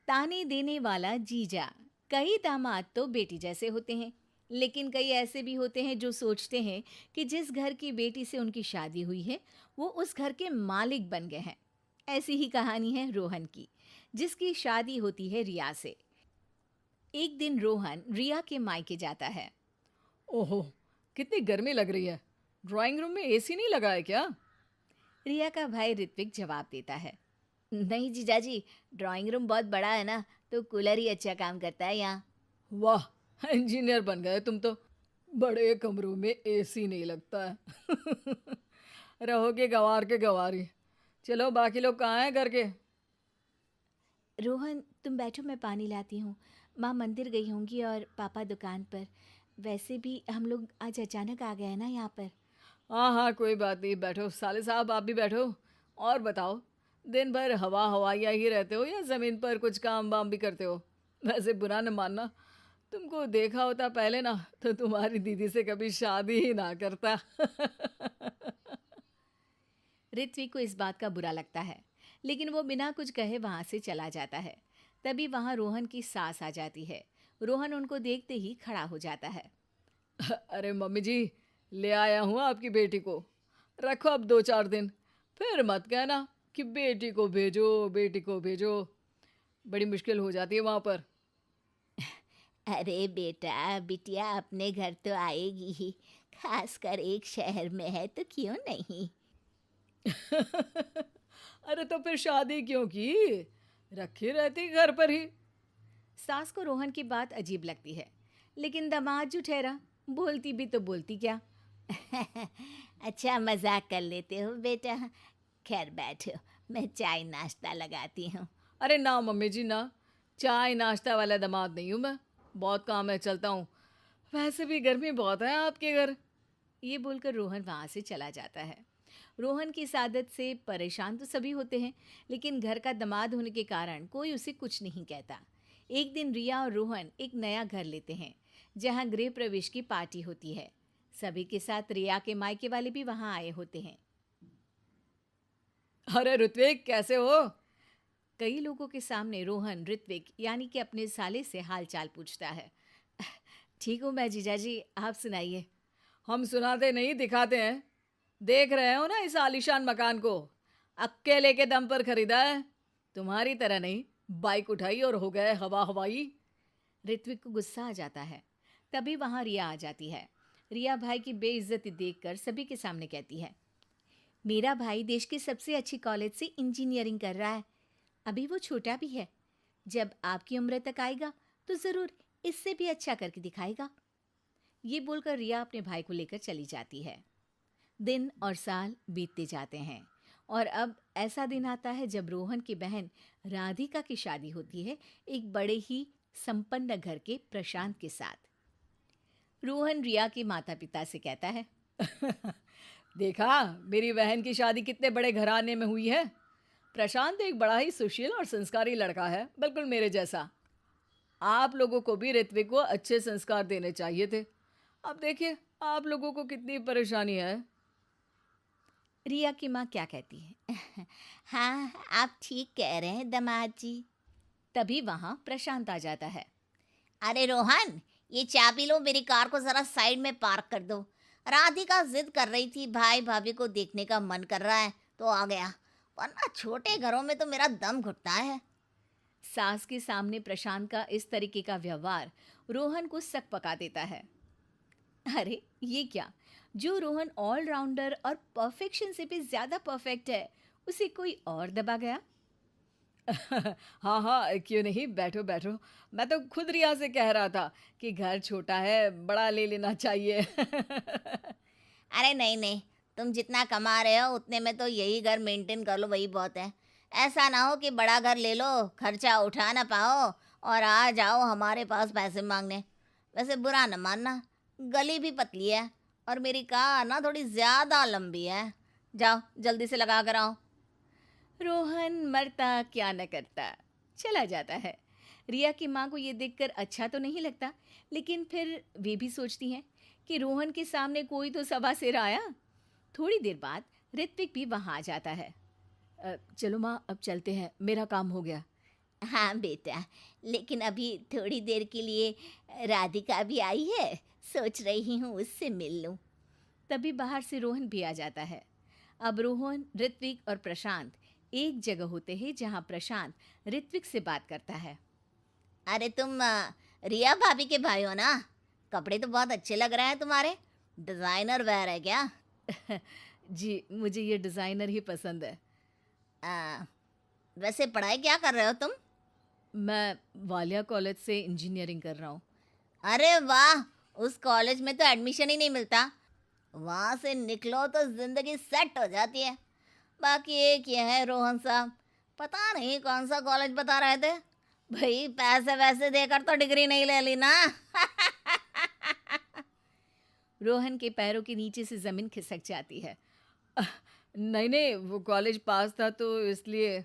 ताने देने वाला जीजा। कई दामाद तो बेटी जैसे होते हैं, लेकिन कई ऐसे भी होते हैं जो सोचते हैं कि जिस घर की बेटी से उनकी शादी हुई है वो उस घर के मालिक बन गए हैं। ऐसी ही कहानी है रोहन की, जिसकी शादी होती है रिया से। एक दिन रोहन रिया के मायके जाता है। ओहो, कितनी गर्मी लग रही है। ड्राइंग रूम में एसी नहीं लगा है क्या? रिया का भाई ऋत्विक जवाब देता है, नहीं जीजाजी, ड्राइंग रूम बहुत बड़ा है ना, तो कूलर ही अच्छा काम करता है यहाँ। वाह, इंजीनियर बन गए तुम तो। बड़े कमरों में एसी नहीं लगता है। रहोगे गंवार के गंवारी। चलो, बाकी लोग कहाँ हैं घर के? रोहन तुम बैठो, मैं पानी लाती हूँ। माँ मंदिर गई होंगी और पापा दुकान पर। वैसे भी हम लोग आज अचानक आ गए हैं ना यहाँ पर। हाँ हाँ, कोई बात नहीं, बैठो। साले साहब आप भी बैठो। और बताओ, दिन भर हवा हवाइया ही रहते हो या ज़मीन पर कुछ काम वाम भी करते हो? वैसे बुरा न मानना, तुमको देखा होता पहले ना तो तुम्हारी दीदी से कभी शादी ही ना करता। ऋत्विक को इस बात का बुरा लगता है, लेकिन वो बिना कुछ कहे वहाँ से चला जाता है। तभी वहाँ रोहन की सास आ जाती है। रोहन उनको देखते ही खड़ा हो जाता है। अरे मम्मी जी, ले आया हूँ आपकी बेटी को। रखो अब 2-4 दिन, फिर मत कहना कि बेटी को भेजो, बेटी को भेजो। बड़ी मुश्किल हो जाती है वहाँ पर। अरे बेटा, बिटिया अपने घर तो आएगी ही, खासकर एक शहर में है तो क्यों नहीं। अरे तो फिर शादी क्यों की? रखी रहती घर पर ही। सास को रोहन की बात अजीब लगती है, लेकिन दामाद जो ठहरा, बोलती भी तो बोलती क्या। अच्छा मजाक कर लेते हो बेटा। खैर बैठो, मैं चाय नाश्ता लगाती हूँ। अरे ना मम्मी जी ना, चाय नाश्ता वाला दामाद नहीं हूँ मैं। बहुत काम है, चलता हूँ। वैसे भी गर्मी बहुत है आपके घर। ये बोलकर रोहन वहाँ से चला जाता है। रोहन की इस आदत से परेशान तो सभी होते हैं, लेकिन घर का दामाद होने के कारण कोई उसे कुछ नहीं कहता। एक दिन रिया और रोहन एक नया घर लेते हैं, जहाँ गृह प्रवेश की पार्टी होती है। सभी के साथ रिया के मायके वाले भी वहाँ आए होते हैं। अरे ऋत्विक, कैसे हो? कई लोगों के सामने रोहन ऋत्विक यानी कि अपने साले से हालचाल पूछता है। ठीक हूँ मैं जीजाजी, आप सुनाइए। हम सुनाते नहीं, दिखाते हैं। देख रहे हो ना इस आलीशान मकान को? अकेले के दम पर खरीदा है। तुम्हारी तरह नहीं, बाइक उठाई और हो गए हवा हवाई। ऋत्विक को गुस्सा आ जाता है। तभी वहां रिया आ जाती है। रिया भाई की बेइज्जती देखकर सभी के सामने कहती है, मेरा भाई देश की सबसे अच्छी कॉलेज से इंजीनियरिंग कर रहा है। अभी वो छोटा भी है, जब आपकी उम्र तक आएगा तो ज़रूर इससे भी अच्छा करके दिखाएगा। ये बोलकर रिया अपने भाई को लेकर चली जाती है। दिन और साल बीतते जाते हैं, और अब ऐसा दिन आता है जब रोहन की बहन राधिका की शादी होती है, एक बड़े ही संपन्न घर के प्रशांत के साथ। रोहन रिया के माता पिता से कहता है, देखा, मेरी बहन की शादी कितने बड़े घराने में हुई है। प्रशांत एक बड़ा ही सुशील और संस्कारी लड़का है, बिल्कुल मेरे जैसा। आप लोगों को भी ऋत्विक को अच्छे संस्कार देने चाहिए थे। अब देखिए, आप लोगों को कितनी परेशानी है। रिया की माँ क्या कहती है। हाँ, आप ठीक कह रहे हैं दामाद जी। तभी वहाँ प्रशांत आ जाता है। अरे रोहन, ये चाबी लो, मेरी कार को जरा साइड में पार्क कर दो। राधिका जिद कर रही थी, भाई भाभी को देखने का मन कर रहा है तो आ गया, वरना छोटे घरों में तो मेरा दम घुटता है। सास के सामने प्रशांत का इस तरीके का व्यवहार रोहन को सक पका देता है। अरे ये क्या, जो रोहन ऑलराउंडर और परफेक्शन से भी ज्यादा परफेक्ट है, उसे कोई और दबा गया। हाँ हाँ, क्यों नहीं, बैठो बैठो। मैं तो खुद रिया से कह रहा था कि घर छोटा है, बड़ा ले लेना चाहिए। अरे नहीं नहीं, तुम जितना कमा रहे हो उतने में तो यही घर मेंटेन कर लो, वही बहुत है। ऐसा ना हो कि बड़ा घर ले लो, खर्चा उठा ना पाओ और आ जाओ हमारे पास पैसे मांगने। वैसे बुरा न मानना, गली भी पतली है और मेरी कार ना थोड़ी ज़्यादा लंबी है। जाओ जल्दी से लगा कर आओ। रोहन मरता क्या न करता, चला जाता है। रिया की माँ को ये देखकर अच्छा तो नहीं लगता, लेकिन फिर वे भी सोचती हैं कि रोहन के सामने कोई तो सवा सिर आया। थोड़ी देर बाद ऋत्विक भी वहाँ आ जाता है। चलो माँ, अब चलते हैं, मेरा काम हो गया। हाँ बेटा, लेकिन अभी थोड़ी देर के लिए राधिका भी आई है, सोच रही हूँ उससे मिल लूँ। तभी बाहर से रोहन भी आ जाता है। अब रोहन, ऋत्विक और प्रशांत एक जगह होते हैं जहाँ प्रशांत ऋत्विक से बात करता है। अरे तुम रिया भाभी के भाई हो ना? कपड़े तो बहुत अच्छे लग रहे हैं तुम्हारे। डिज़ाइनर वेयर है क्या? जी, मुझे ये डिज़ाइनर ही पसंद है। आ, वैसे पढ़ाई क्या कर रहे हो तुम? मैं वालिया कॉलेज से इंजीनियरिंग कर रहा हूँ। अरे वाह, उस कॉलेज में तो एडमिशन ही नहीं मिलता। वहाँ से निकलो तो जिंदगी सेट हो जाती है। बाकी एक ये है रोहन साहब, पता नहीं कौन सा कॉलेज बता रहे थे। भाई पैसे वैसे देकर तो डिग्री नहीं ले ली ना। रोहन के पैरों के नीचे से ज़मीन खिसक जाती है। नहीं नहीं, वो कॉलेज पास था तो इसलिए।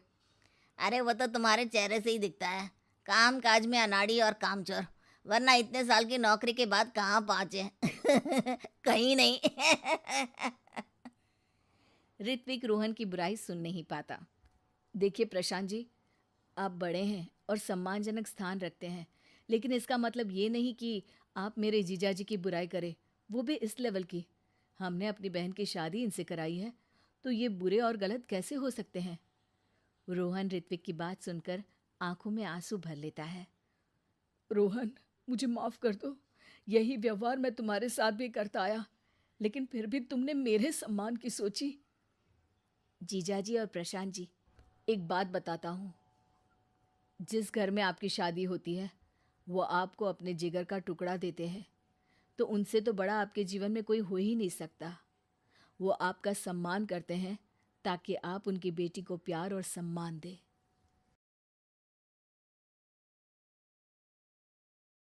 अरे वो तो तुम्हारे चेहरे से ही दिखता है, काम काज में अनाड़ी और कामचोर, वरना इतने साल की नौकरी के बाद कहाँ पहुँचे? कहीं नहीं। ऋत्विक रोहन की बुराई सुन नहीं पाता। देखिए प्रशांत जी, आप बड़े हैं और सम्मानजनक स्थान रखते हैं, लेकिन इसका मतलब ये नहीं कि आप मेरे जीजाजी की बुराई करें, वो भी इस लेवल की। हमने अपनी बहन की शादी इनसे कराई है, तो ये बुरे और गलत कैसे हो सकते हैं? रोहन ऋत्विक की बात सुनकर आंखों में आंसू भर लेता है। रोहन, मुझे माफ़ कर दो। यही व्यवहार मैं तुम्हारे साथ भी करता आया, लेकिन फिर भी तुमने मेरे सम्मान की सोची। जीजाजी और प्रशांत जी, एक बात बताता हूँ। जिस घर में आपकी शादी होती है, वो आपको अपने जिगर का टुकड़ा देते हैं, तो उनसे तो बड़ा आपके जीवन में कोई हो ही नहीं सकता। वो आपका सम्मान करते हैं ताकि आप उनकी बेटी को प्यार और सम्मान दें।